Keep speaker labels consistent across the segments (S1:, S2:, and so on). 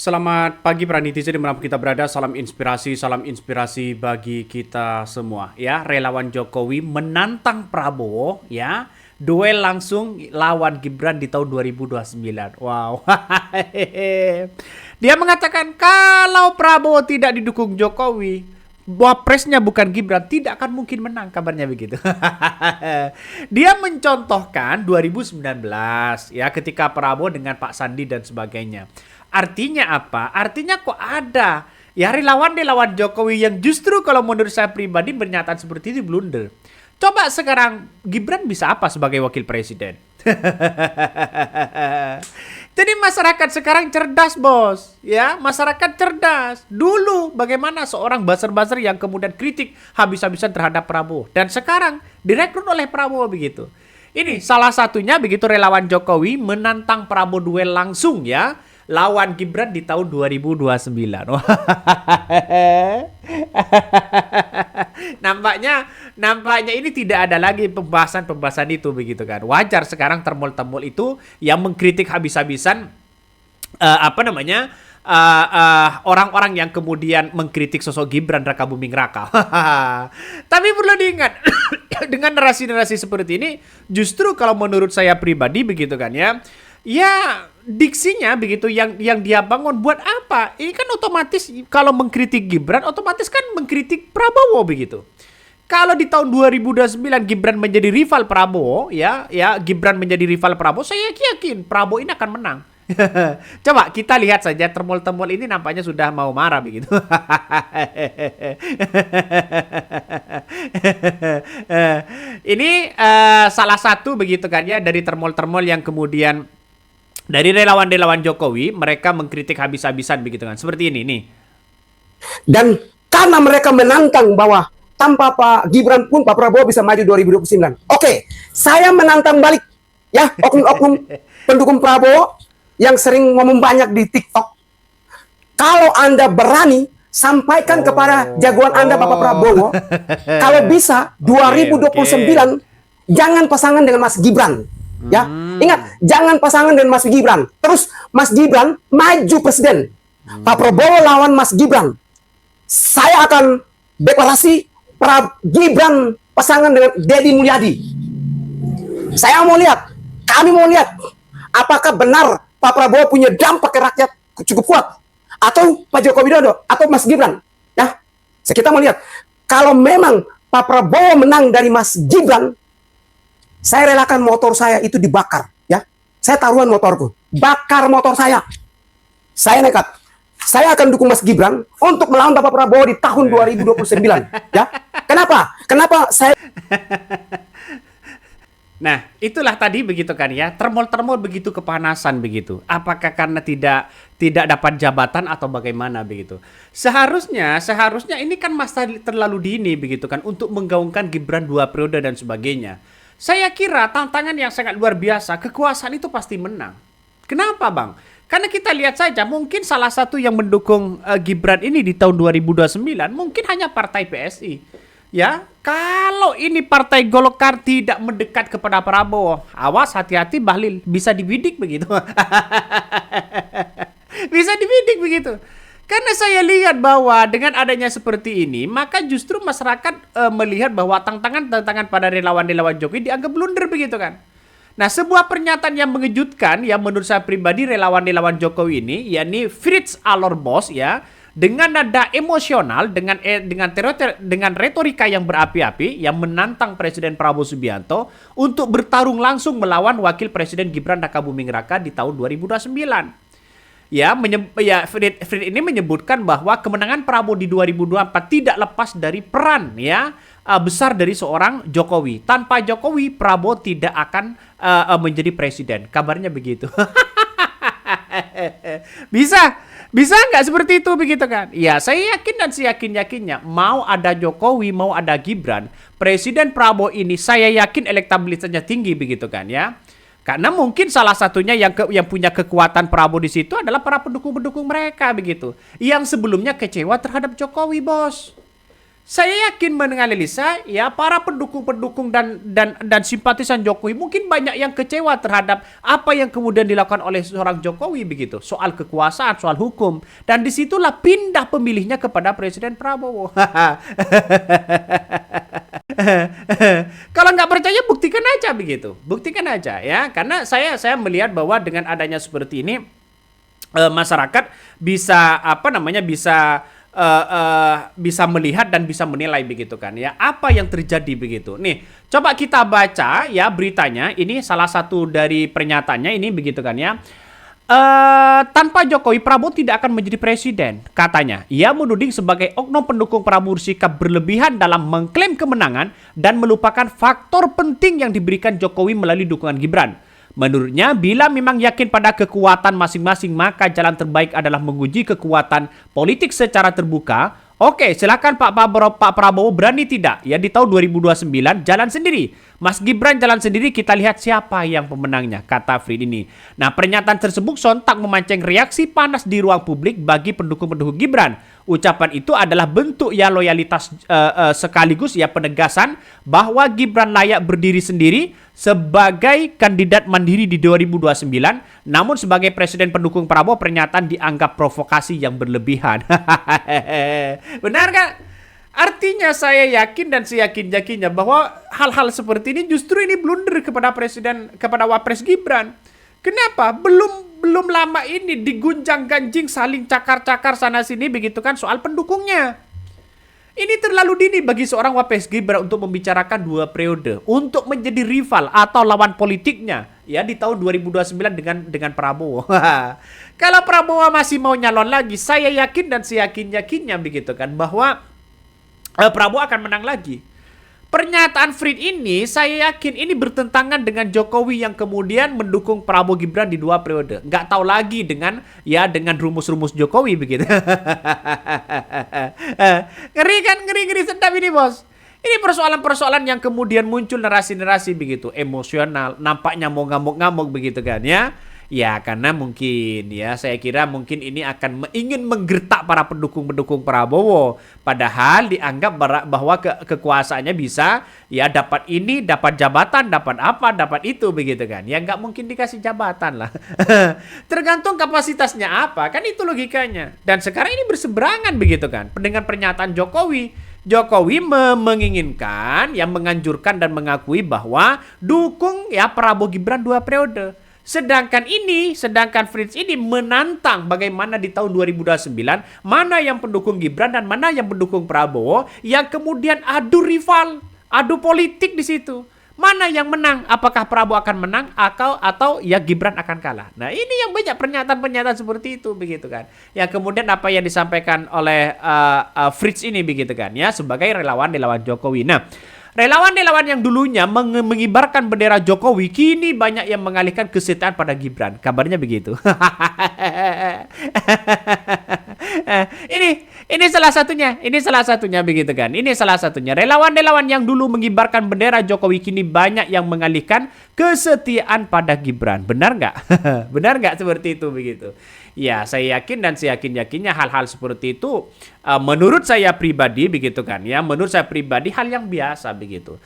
S1: Selamat pagi para netizen dimanapun kita berada, salam inspirasi bagi kita semua ya. Relawan Jokowi menantang Prabowo ya, duel langsung lawan Gibran di tahun 2029. Wow. Dia mengatakan kalau Prabowo tidak didukung Jokowi, wapresnya bukan Gibran, tidak akan mungkin menang, kabarnya begitu. Dia mencontohkan 2019 ya, ketika Prabowo dengan Pak Sandi dan sebagainya. Artinya apa? Artinya kok ada ya relawan Jokowi yang justru kalau menurut saya pribadi pernyataan seperti itu blunder. Coba sekarang Gibran bisa apa sebagai wakil presiden? Jadi masyarakat sekarang cerdas, bos. Ya, masyarakat cerdas. Dulu bagaimana seorang buzzer-buzzer yang kemudian kritik habis-habisan terhadap Prabowo, dan sekarang direkrut oleh Prabowo begitu. Ini salah satunya begitu, relawan Jokowi menantang Prabowo duel langsung ya, lawan Gibran di tahun 2029. Nampaknya ini tidak ada lagi pembahasan itu begitu kan. Wajar sekarang termol-termol itu yang mengkritik habis-habisan orang-orang yang kemudian mengkritik sosok Gibran Raka Buming Raka. Tapi perlu diingat dengan narasi-narasi seperti ini, justru kalau menurut saya pribadi begitu kan ya, diksinya begitu yang dia bangun buat apa? Ini kan otomatis kalau mengkritik Gibran otomatis kan mengkritik Prabowo begitu. Kalau di tahun 2029 Gibran menjadi rival Prabowo ya Gibran menjadi rival Prabowo, saya yakin Prabowo ini akan menang. Coba kita lihat saja, termol-termol ini nampaknya sudah mau marah begitu. Ini salah satu begitu kan ya dari termol-termol yang kemudian dari relawan-relawan Jokowi, mereka mengkritik habis-habisan begitu kan. Seperti ini nih.
S2: Dan karena mereka menantang bahwa tanpa Pak Gibran pun Pak Prabowo bisa maju 2029. Oke, saya menantang balik ya oknum-oknum pendukung Prabowo yang sering ngomong banyak di TikTok. Kalau Anda berani, sampaikan kepada jagoan Anda Bapak Prabowo, kalau bisa 2029 jangan pasangan dengan Mas Gibran. Ya, ingat, jangan pasangan dengan Mas Gibran. Terus Mas Gibran maju presiden. Pak Prabowo lawan Mas Gibran. Saya akan deklarasi Gibran pasangan dengan Deddy Mulyadi. Kami mau lihat apakah benar Pak Prabowo punya dampak ke rakyat cukup kuat, atau Pak Joko Widodo atau Mas Gibran. Ya, kita mau lihat. Kalau memang Pak Prabowo menang dari Mas Gibran, saya relakan motor saya itu dibakar, ya. Saya taruhan motorku, bakar motor saya. Saya nekat. Saya akan dukung Mas Gibran untuk melawan Bapak Prabowo di tahun 2029, ya. Kenapa? Kenapa saya?
S1: Nah, itulah tadi begitu kan ya, termol-termol begitu kepanasan begitu. Apakah karena tidak dapat jabatan atau bagaimana begitu? Seharusnya ini kan masa terlalu dini begitu kan untuk menggaungkan Gibran 2 periode dan sebagainya. Saya kira tantangan yang sangat luar biasa, kekuasaan itu pasti menang. Kenapa, Bang? Karena kita lihat saja, mungkin salah satu yang mendukung Gibran ini di tahun 2029 mungkin hanya partai PSI. Ya, kalau ini partai Golkar tidak mendekat kepada Prabowo, awas, hati-hati Bahlil, bisa dibidik begitu. Bisa dibidik begitu. Karena saya lihat bahwa dengan adanya seperti ini, maka justru masyarakat melihat bahwa tantangan pada relawan-relawan Jokowi dianggap blunder begitu kan. Nah, sebuah pernyataan yang mengejutkan yang menurut saya pribadi relawan-relawan Jokowi ini, yakni Fritz Alorbos ya, dengan nada emosional, dengan retorika yang berapi-api, yang menantang Presiden Prabowo Subianto untuk bertarung langsung melawan Wakil Presiden Gibran Raka Buming Raka di tahun 2029. Frit ini menyebutkan bahwa kemenangan Prabowo di 2024 tidak lepas dari peran besar dari seorang Jokowi. Tanpa Jokowi, Prabowo tidak akan menjadi presiden. Kabarnya begitu. Bisa nggak seperti itu begitu kan? Ya, saya yakin dan seyakin-yakinnya mau ada Jokowi, mau ada Gibran, Presiden Prabowo ini saya yakin elektabilitasnya tinggi begitu kan ya. Karena mungkin salah satunya yang punya kekuatan Prabowo di situ adalah para pendukung-pendukung mereka begitu, yang sebelumnya kecewa terhadap Jokowi, bos. Saya yakin menganalisa ya para pendukung-pendukung dan simpatisan Jokowi mungkin banyak yang kecewa terhadap apa yang kemudian dilakukan oleh seorang Jokowi begitu, soal kekuasaan, soal hukum, dan disitulah pindah pemilihnya kepada Presiden Prabowo. Kalau nggak percaya buktikan aja begitu, buktikan aja ya, karena saya melihat bahwa dengan adanya seperti ini masyarakat bisa apa namanya bisa melihat dan bisa menilai begitu kan ya apa yang terjadi begitu. Nih, coba kita baca ya beritanya. Ini salah satu dari pernyataannya ini begitu kan ya. Tanpa Jokowi, Prabowo tidak akan menjadi presiden, katanya. Ia menuding sebagai oknum pendukung Prabowo bersikap berlebihan dalam mengklaim kemenangan dan melupakan faktor penting yang diberikan Jokowi melalui dukungan Gibran. Menurutnya, bila memang yakin pada kekuatan masing-masing, maka jalan terbaik adalah menguji kekuatan politik secara terbuka. Oke, silakan Pak Prabowo berani tidak? Ya di tahun 2029 jalan sendiri. Mas Gibran jalan sendiri, kita lihat siapa yang pemenangnya, kata Frit ini. Nah, pernyataan tersebut sontak memancing reaksi panas di ruang publik bagi pendukung-pendukung Gibran. Ucapan itu adalah bentuk ya loyalitas sekaligus ya penegasan bahwa Gibran layak berdiri sendiri sebagai kandidat mandiri di 2029, namun sebagai presiden pendukung Prabowo pernyataan dianggap provokasi yang berlebihan. Benar kan? Artinya saya yakin dan seyakin-yakinnya bahwa hal-hal seperti ini justru ini blunder kepada Wapres Gibran. Kenapa? Belum lama ini digunjang-ganjing saling cakar-cakar sana sini begitu kan soal pendukungnya. Ini terlalu dini bagi seorang Wapres Gibran untuk membicarakan 2 periode, untuk menjadi rival atau lawan politiknya ya di tahun 2029 dengan Prabowo. Kalau Prabowo masih mau nyalon lagi, saya yakin dan seyakin-yakinnya begitu kan bahwa Prabowo akan menang lagi. Pernyataan Frit ini saya yakin ini bertentangan dengan Jokowi yang kemudian mendukung Prabowo Gibran di 2 periode. Nggak tahu lagi dengan rumus-rumus Jokowi begitu. Ngeri kan, ngeri sedap ini bos. Ini persoalan-persoalan yang kemudian muncul narasi-narasi begitu emosional, nampaknya mau ngamuk-ngamuk begitu kan ya. Ya karena mungkin ya saya kira mungkin ini akan ingin menggertak para pendukung-pendukung Prabowo. Padahal dianggap bahwa kekuasaannya bisa ya dapat ini, dapat jabatan, dapat apa, dapat itu begitu kan. Ya nggak mungkin dikasih jabatan lah. Tergantung kapasitasnya apa, kan itu logikanya. Dan sekarang ini berseberangan begitu kan dengan pernyataan Jokowi. Jokowi menginginkan, yang menganjurkan dan mengakui bahwa dukung ya Prabowo Gibran 2 periode. Sedangkan Fritz ini menantang bagaimana di tahun 2029 mana yang pendukung Gibran dan mana yang pendukung Prabowo yang kemudian adu rival, adu politik di situ. Mana yang menang? Apakah Prabowo akan menang atau ya Gibran akan kalah? Nah, ini yang banyak pernyataan-pernyataan seperti itu begitu kan. Yang kemudian apa yang disampaikan oleh Fritz ini begitu kan ya sebagai relawan Jokowi. Nah, relawan-relawan yang dulunya mengibarkan bendera Jokowi kini banyak yang mengalihkan kesetiaan pada Gibran. Kabarnya begitu. Ini salah satunya begitu kan. Ini salah satunya. Relawan-relawan yang dulu mengibarkan bendera Jokowi kini banyak yang mengalihkan kesetiaan pada Gibran. Benar nggak? Benar nggak seperti itu begitu? Ya, saya yakin dan saya yakin-yakinnya hal-hal seperti itu menurut saya pribadi begitu kan ya. Menurut saya pribadi hal yang biasa begitu.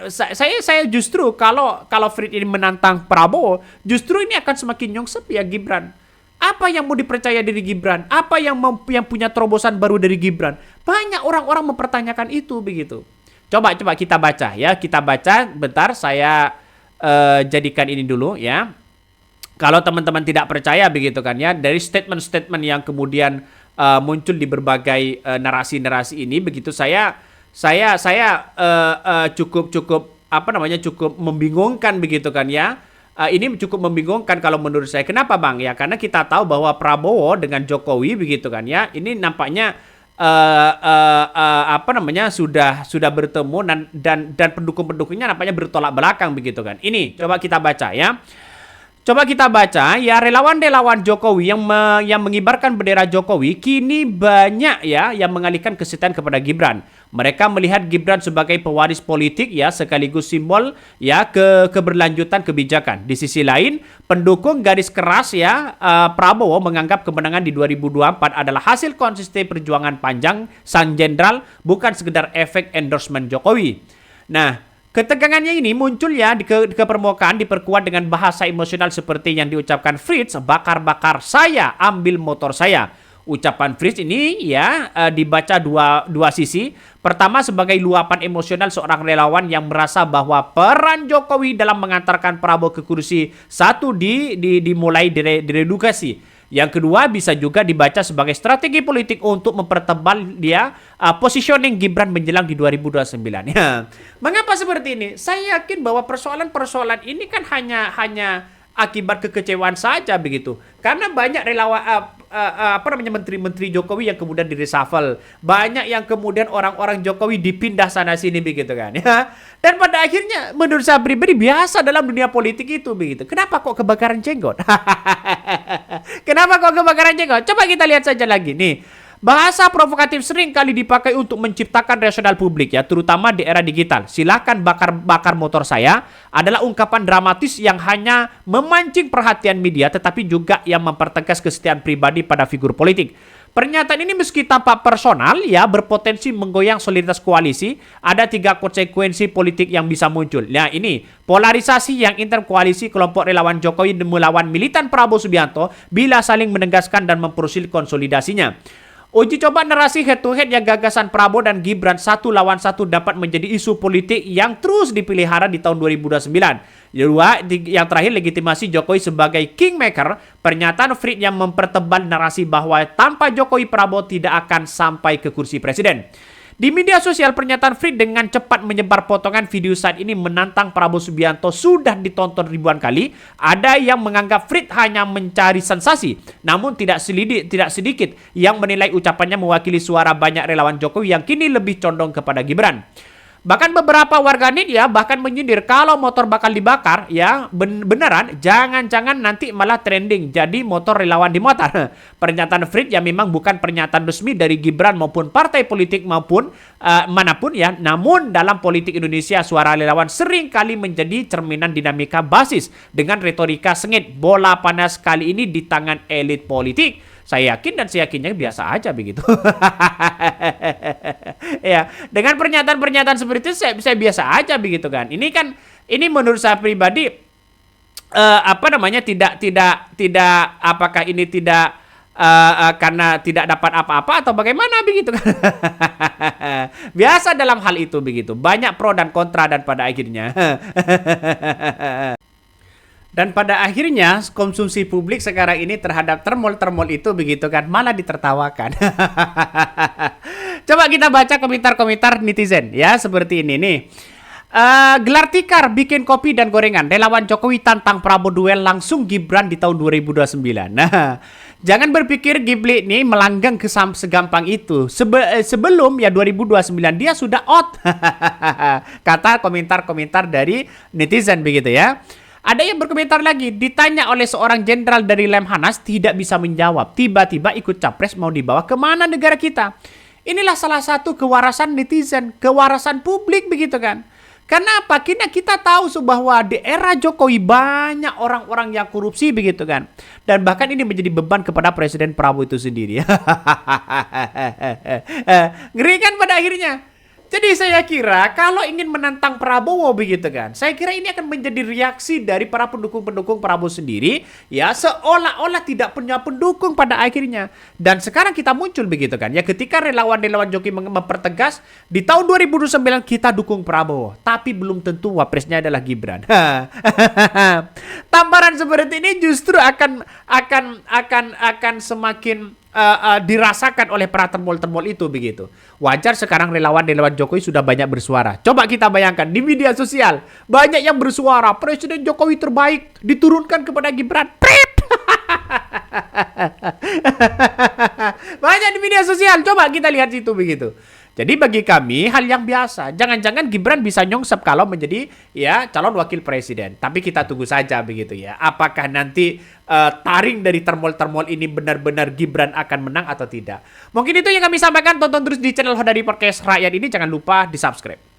S1: Saya justru kalau Frit ini menantang Prabowo, justru ini akan semakin nyongsep ya Gibran. Apa yang mau dipercaya dari Gibran? Apa yang punya terobosan baru dari Gibran? Banyak orang-orang mempertanyakan itu begitu. Coba kita baca ya. Kita baca bentar, saya jadikan ini dulu ya. Kalau teman-teman tidak percaya begitu kan ya, dari statement-statement yang kemudian muncul di berbagai narasi-narasi ini begitu, saya cukup membingungkan begitu kan ya. Ini cukup membingungkan kalau menurut saya. Kenapa Bang? Ya karena kita tahu bahwa Prabowo dengan Jokowi begitu kan ya. Ini nampaknya sudah bertemu dan pendukung-pendukungnya nampaknya bertolak belakang begitu kan. Ini coba kita baca ya. Coba kita baca ya, relawan-relawan Jokowi yang mengibarkan bendera Jokowi kini banyak ya yang mengalihkan kesetiaan kepada Gibran. Mereka melihat Gibran sebagai pewaris politik ya, sekaligus simbol ya keberlanjutan kebijakan. Di sisi lain, pendukung garis keras ya Prabowo menganggap kemenangan di 2024 adalah hasil konsisten perjuangan panjang sang jenderal, bukan sekedar efek endorsement Jokowi. Nah, ketegangannya ini muncul ya ke permukaan, diperkuat dengan bahasa emosional seperti yang diucapkan Fritz, bakar-bakar saya, ambil motor saya. Ucapan Fritz ini ya dibaca dua sisi. Pertama, sebagai luapan emosional seorang relawan yang merasa bahwa peran Jokowi dalam mengantarkan Prabowo ke kursi satu dimulai diredukasi. Yang kedua, bisa juga dibaca sebagai strategi politik untuk mempertebal dia positioning Gibran menjelang di 2029. Ya. Mengapa seperti ini? Saya yakin bahwa persoalan-persoalan ini kan hanya akibat kekecewaan saja begitu. Karena banyak relawan menteri-menteri Jokowi yang kemudian di-reshuffle. Banyak yang kemudian orang-orang Jokowi dipindah sana sini begitu kan. Ya. Dan pada akhirnya menurut saya pribadi biasa dalam dunia politik itu begitu. Kenapa kok kebakaran jenggot? Kenapa kok kebakaran jenggot? Coba kita lihat saja lagi nih. Bahasa provokatif sering kali dipakai untuk menciptakan rasional publik ya, terutama di era digital. Silakan bakar motor saya adalah ungkapan dramatis yang hanya memancing perhatian media, tetapi juga yang mempertegas kesetiaan pribadi pada figur politik. Pernyataan ini meski tampak personal ya, berpotensi menggoyang soliditas koalisi. Ada 3 konsekuensi politik yang bisa muncul. Nah ini, polarisasi yang interkoalisi kelompok relawan Jokowi melawan militan Prabowo Subianto bila saling menegaskan dan mempersulit konsolidasinya. Uji coba narasi head to head yang gagasan Prabowo dan Gibran satu lawan satu dapat menjadi isu politik yang terus dipelihara di tahun 2029. Yang terakhir, legitimasi Jokowi sebagai kingmaker. Pernyataan Fritz yang mempertebal narasi bahwa tanpa Jokowi Prabowo tidak akan sampai ke kursi presiden. Di media sosial, pernyataan Fritz dengan cepat menyebar potongan video saat ini menantang Prabowo Subianto sudah ditonton ribuan kali. Ada yang menganggap Fritz hanya mencari sensasi, namun tidak sedikit yang menilai ucapannya mewakili suara banyak relawan Jokowi yang kini lebih condong kepada Gibran. Bahkan beberapa warganet ya bahkan menyindir kalau motor bakal dibakar ya beneran, jangan-jangan nanti malah trending jadi motor relawan di motor. Pernyataan Fritz yang memang bukan pernyataan resmi dari Gibran maupun partai politik maupun manapun ya, namun dalam politik Indonesia suara relawan sering kali menjadi cerminan dinamika basis dengan retorika sengit. Bola panas kali ini di tangan elit politik. Saya yakin dan saya yakinnya biasa aja begitu. Ya, dengan pernyataan-pernyataan seperti itu saya biasa aja begitu kan. Ini menurut saya pribadi tidak apakah ini tidak karena tidak dapat apa-apa atau bagaimana begitu kan. Biasa dalam hal itu begitu. Banyak pro dan kontra dan pada akhirnya konsumsi publik sekarang ini terhadap termol-termol itu begitu kan malah ditertawakan. Coba kita baca komentar-komentar netizen ya, seperti ini nih. Gelar tikar, bikin kopi dan gorengan. Relawan Jokowi tantang Prabowo duel langsung Gibran di tahun 2029. Nah, jangan berpikir Ghibli ini melanggang segampang itu. Sebelum ya 2029 dia sudah out. Kata komentar-komentar dari netizen begitu ya. Ada yang berkomentar lagi, ditanya oleh seorang jenderal dari Lemhanas tidak bisa menjawab. Tiba-tiba ikut capres mau dibawa kemana negara kita? Inilah salah satu kewarasan netizen, kewarasan publik begitu kan. Karena apa? Kita tahu bahwa di era Jokowi banyak orang-orang yang korupsi begitu kan. Dan bahkan ini menjadi beban kepada Presiden Prabowo itu sendiri. Ngeri kan pada akhirnya. Jadi saya kira kalau ingin menantang Prabowo begitu kan, saya kira ini akan menjadi reaksi dari para pendukung-pendukung Prabowo sendiri ya, seolah-olah tidak punya pendukung pada akhirnya. Dan sekarang kita muncul begitu kan ya, ketika relawan-relawan Jokowi mempertegas di tahun 2009 kita dukung Prabowo, tapi belum tentu wapresnya adalah Gibran. Tamparan seperti ini justru akan semakin dirasakan oleh para termol-termol itu begitu. Wajar sekarang relawan-relawan Jokowi sudah banyak bersuara. Coba kita bayangkan di media sosial banyak yang bersuara Presiden Jokowi terbaik diturunkan kepada Gibran. Banyak di media sosial. Coba kita lihat situ begitu. Jadi bagi kami hal yang biasa. Jangan-jangan Gibran bisa nyongsep kalau menjadi ya calon wakil presiden. Tapi kita tunggu saja begitu ya. Apakah nanti taring dari termol-termol ini benar-benar Gibran akan menang atau tidak? Mungkin itu yang kami sampaikan. Tonton terus di channel Hodari Podcast Rakyat ini. Jangan lupa di subscribe.